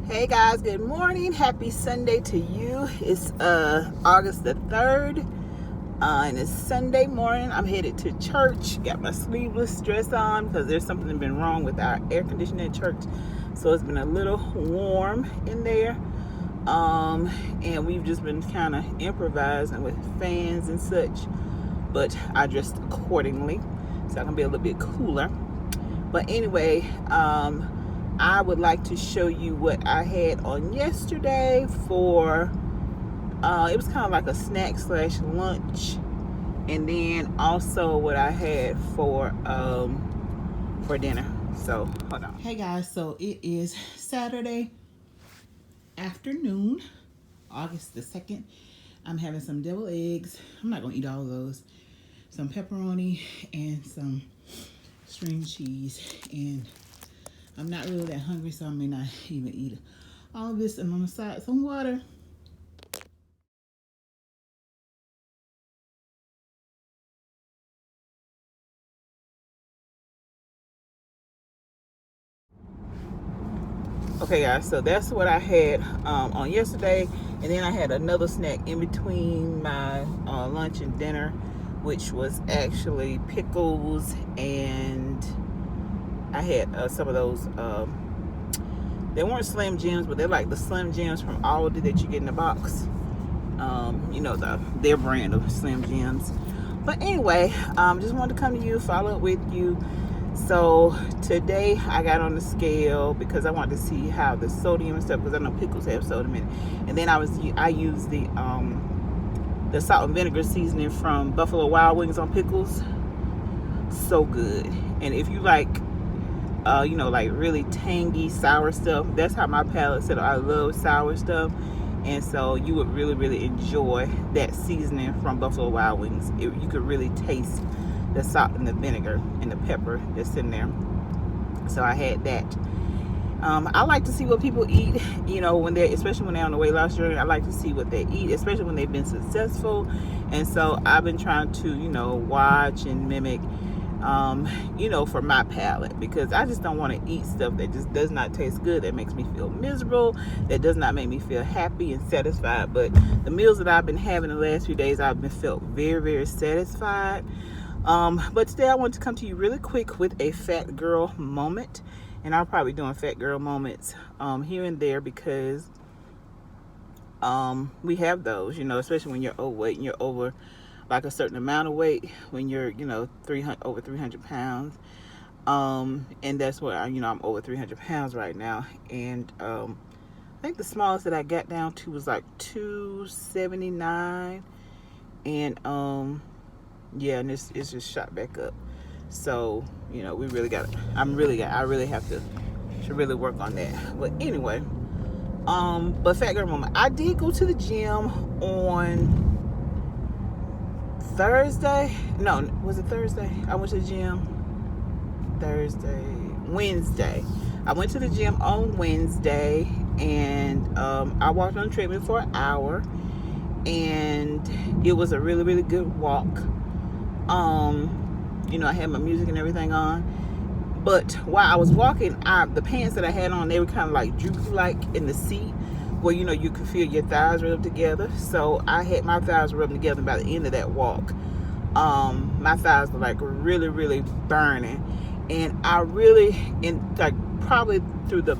Hey guys, good morning. Happy Sunday to you. It's August the 3rd, and it's Sunday morning. I'm headed to church. Got my sleeveless dress on because there's something been wrong with our air conditioning at church. So it's been a little warm in there. And we've just been kind of improvising with fans and such. But I dressed accordingly so I can be a little bit cooler. But anyway, I would like to show you what I had on yesterday for, it was kind of like a snack slash lunch. And then also what I had for dinner. So, hold on. Hey guys, so it is Saturday afternoon, August the 2nd. I'm having some deviled eggs. I'm not going to eat all of those. Some pepperoni and some string cheese. And I'm not really that hungry, so I may not even eat all of this. And on the side, some water. Okay, guys, so that's what I had on yesterday. And then I had another snack in between my lunch and dinner, which was actually pickles. And I had some of those, they weren't Slim Jims, but they're like the Slim Jims from Aldi that you get in the box. You know, their brand of Slim Jims. But anyway, just wanted to come to you, follow up with you. So today I got on the scale because I wanted to see how the sodium and stuff, because I know pickles have sodium in it. And then I used the salt and vinegar seasoning from Buffalo Wild Wings on pickles. So good. And if you like you know, like really tangy sour stuff, that's how my palate said I love sour stuff. And so you would really enjoy that seasoning from Buffalo Wild Wings. You could really taste the salt and the vinegar and the pepper that's in there. So I had that. I like to see what people eat, you know, especially when they're on the weight loss journey. I like to see what they eat, especially when they've been successful. And so I've been trying to, you know, watch and mimic, you know, for my palate, because I just don't want to eat stuff that just does not taste good, that makes me feel miserable, that does not make me feel happy and satisfied. But the meals that I've been having the last few days, I've been felt very satisfied. But today I want to come to you really quick with a fat girl moment. And I'll probably be doing fat girl moments here and there, because we have those, you know, especially when you're overweight and you're over like a certain amount of weight, when you're, you know, over 300 pounds. And that's what you know, I'm over 300 pounds right now. And I think the smallest that I got down to was like 279. And yeah, and it's just shot back up. So, you know, I really have to really work on that. But anyway, but fat girl moment. I did go to the gym on Thursday. No, was it Thursday? I went to the gym Wednesday. I went to the gym on Wednesday, and I walked on the treadmill for an hour, and it was a really good walk. You know, I had my music and everything on, but while I was walking, the pants that I had on, they were kind of like droopy, like in the seat, where, you know, you could feel your thighs rub together. So I had my thighs rubbing together. By the end of that walk, my thighs were like really burning. And I really, probably to the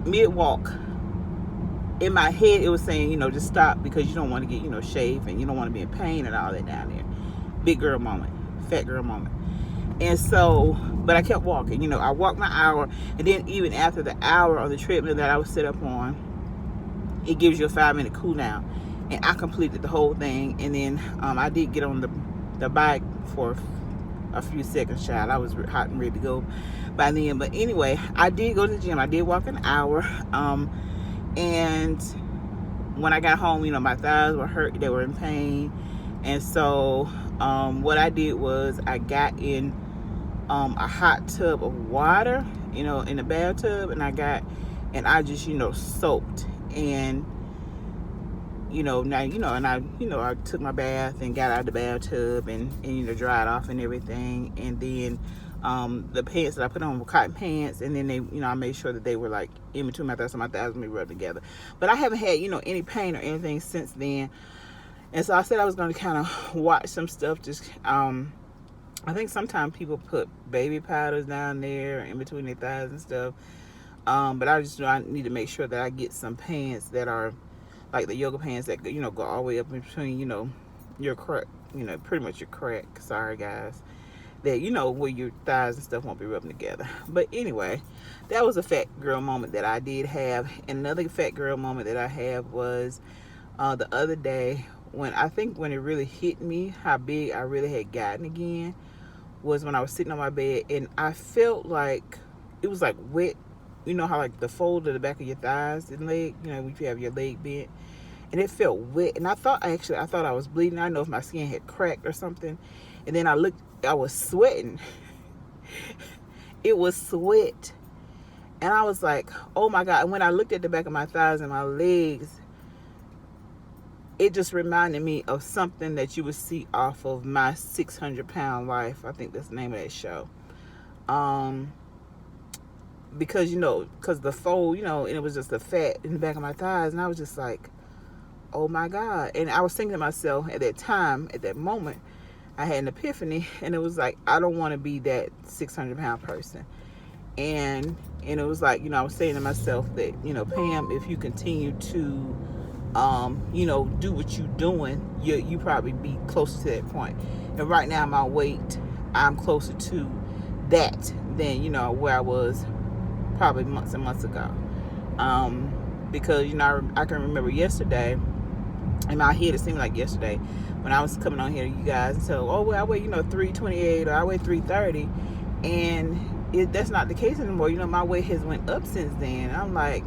mid walk, in my head it was saying, you know, just stop, because you don't want to get, you know, shaved, and you don't want to be in pain and all that down there. Big girl moment, fat girl moment. And so, but I kept walking. You know, I walked my hour, and then even after the hour on the treadmill that I was set up on, it gives you a 5-minute cool down. And I completed the whole thing. And then I did get on the bike for a few seconds, child. I was hot and ready to go by then. But anyway, I did go to the gym. I did walk an hour. And when I got home, you know, my thighs were hurt. They were in pain. And so what I did was I got in a hot tub of water, you know, in the bathtub, and I just, you know, soaked. And, you know, now, you know, and I took my bath and got out of the bathtub and you know, dried off and everything. And then The pants that I put on were cotton pants, and then they, I made sure that they were like in between my thighs, so my thighs would be rubbed together. But I haven't had, any pain or anything since then. And so I said I was going to kind of watch some stuff. Just, I think sometimes people put baby powders down there in between their thighs and stuff. But I need to make sure that I get some pants that are like the yoga pants that, go all the way up in between, your crack, pretty much your crack. Sorry, guys. That, where your thighs and stuff won't be rubbing together. But anyway, that was a fat girl moment that I did have. And another fat girl moment that I have was the other day when it really hit me how big I really had gotten again was when I was sitting on my bed and I felt like it was like wet. You know how like the fold of the back of your thighs and leg, when you have your leg bent, and it felt wet. And I thought I was bleeding. I don't know if my skin had cracked or something. And then I was sweating. It was sweat. And I was like, oh my God. And when I looked at the back of my thighs and my legs, it just reminded me of something that you would see off of My 600-Pound Life. I think that's the name of that show. Because, because the fold, and it was just the fat in the back of my thighs. And I was just like, oh my God. And I was thinking to myself at that time, at that moment, I had an epiphany. And it was like, I don't want to be that 600-pound person. And it was like, I was saying to myself that, Pam, if you continue to, do what you're doing, you probably be closer to that point. And right now, my weight, I'm closer to that than, where I was probably months and months ago. Because, I can remember yesterday, in my head, it seemed like yesterday, when I was coming on here to you guys and so, oh, well, I weigh, 328 or I weigh 330. And that's not the case anymore. My weight has went up since then. And I'm like,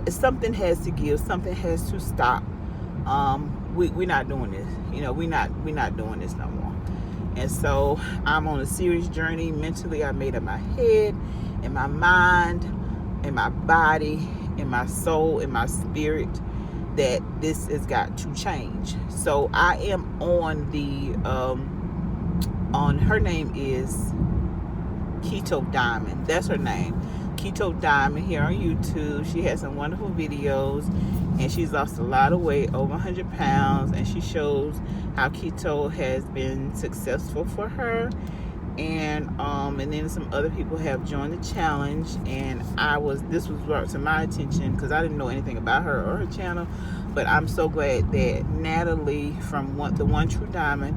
something has to give. Something has to stop. We're not doing this. We're not doing this no more. And so I'm on a serious journey. Mentally, I made up my head, in my mind, in my body, in my soul, in my spirit, that this has got to change. So I am on her name is Keto Diamond. That's her name. Keto Diamond here on YouTube. She has some wonderful videos and she's lost a lot of weight, over 100 pounds, and she shows how keto has been successful for her. And then some other people have joined the challenge, and this was brought to my attention because I didn't know anything about her or her channel. But I'm so glad that Natalie from the One True Diamond,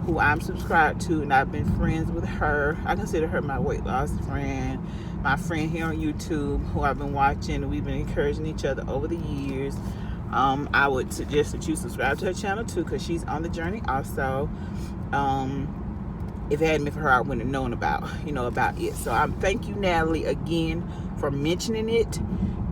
who I'm subscribed to, and I've been friends with her. I consider her my weight loss friend, my friend here on YouTube, who I've been watching, and we've been encouraging each other over the years. I would suggest that you subscribe to her channel too, because she's on the journey also. If it hadn't been for her, I wouldn't have known about it. So thank you, Natalie, again for mentioning it,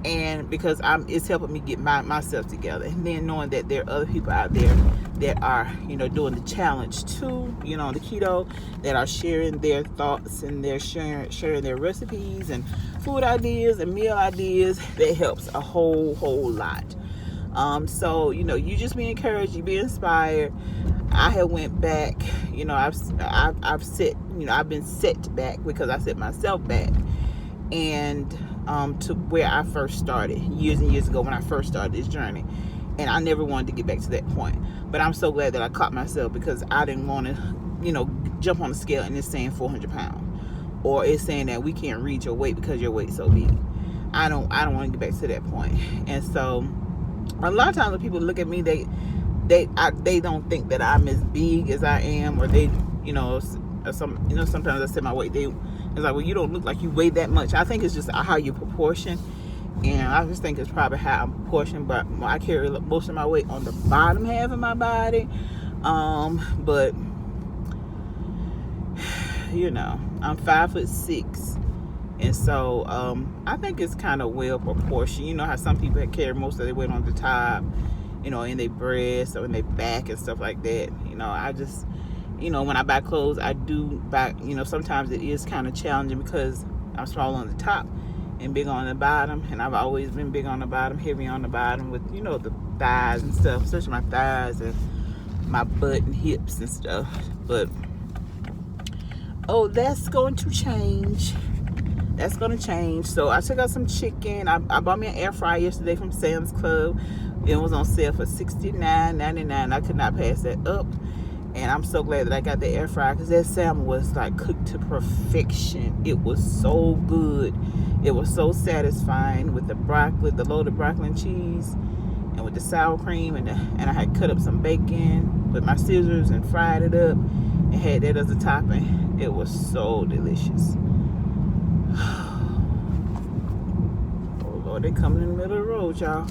and because it's helping me get myself together. And then knowing that there are other people out there that are, doing the challenge too, on the keto, that are sharing their thoughts and they're sharing their recipes and food ideas and meal ideas. That helps a whole lot. So, you just be encouraged, you be inspired. I have went back, I've set, I've been set back because I set myself back, and to where I first started years and years ago when I first started this journey. And I never wanted to get back to that point. But I'm so glad that I caught myself, because I didn't want to, jump on the scale and it's saying 400 pounds. Or it's saying that we can't read your weight because your weight's so big. I don't want to get back to that point. And so a lot of times when people look at me, they don't think that I'm as big as I am, or they, sometimes I say my weight, it's like, well, you don't look like you weigh that much. I think it's just how you proportion. And I just think it's probably how I'm proportioned, but I carry most of my weight on the bottom half of my body. But I'm 5'6", and so I think it's kind of well proportioned. You know how some people carry most of their weight on the top, in their breasts or in their back and stuff like that. I just, when I buy clothes, I do buy. Sometimes it is kind of challenging because I'm small on the top and big on the bottom, and I've always been big on the bottom, heavy on the bottom with the thighs and stuff, especially my thighs and my butt and hips and stuff. But Oh, that's going to change. That's going to change. So I took out some chicken. I bought me an air fryer yesterday from Sam's Club. It was on sale for $69.99. I could not pass that up. And I'm so glad that I got the air fryer, because that salmon was like cooked to perfection. It was so good. It was so satisfying with the broccoli, the loaded broccoli and cheese, and with the sour cream, and I had cut up some bacon with my scissors and fried it up and had that as a topping. It was so delicious. Oh Lord, they coming in the middle of the road, y'all.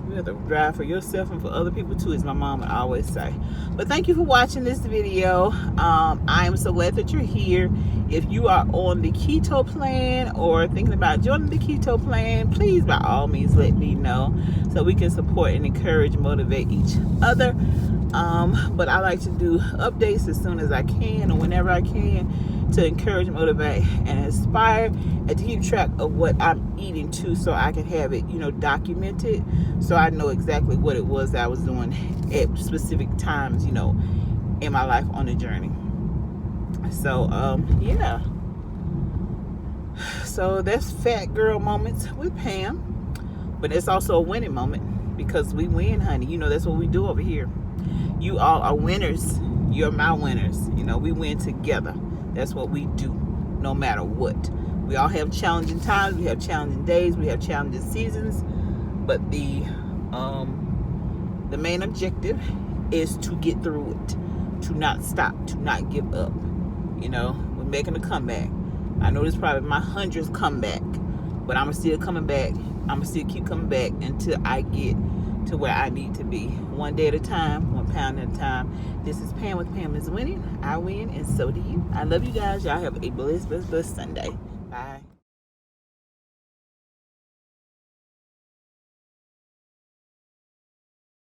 You have to drive for yourself and for other people too, as my mom would always say. But thank you for watching this video. I am so glad that you're here. If you are on the keto plan or thinking about joining the keto plan, please by all means let me know so we can support and encourage, motivate each other. But I like to do updates as soon as I can and whenever I can, to encourage, motivate, and inspire, and to keep track of what I'm eating too, so I can have it, documented, so I know exactly what it was that I was doing at specific times, in my life on the journey. So, yeah. So that's Fat Girl Moments with Pam. But it's also a winning moment, because we win, honey. That's what we do over here. You all are winners. You're my winners. We win together. That's what we do, no matter what. We all have challenging times. We have challenging days. We have challenging seasons. But the main objective is to get through it, to not stop, to not give up. We're making a comeback. I know this is probably my 100th comeback, but I'm still coming back. I'm going to still keep coming back until I get to where I need to be. One day at a time, 1 pound at a time. This is Pam with Pam is Winning. I win, and so do you. I love you guys. Y'all have a blessed Sunday. Bye.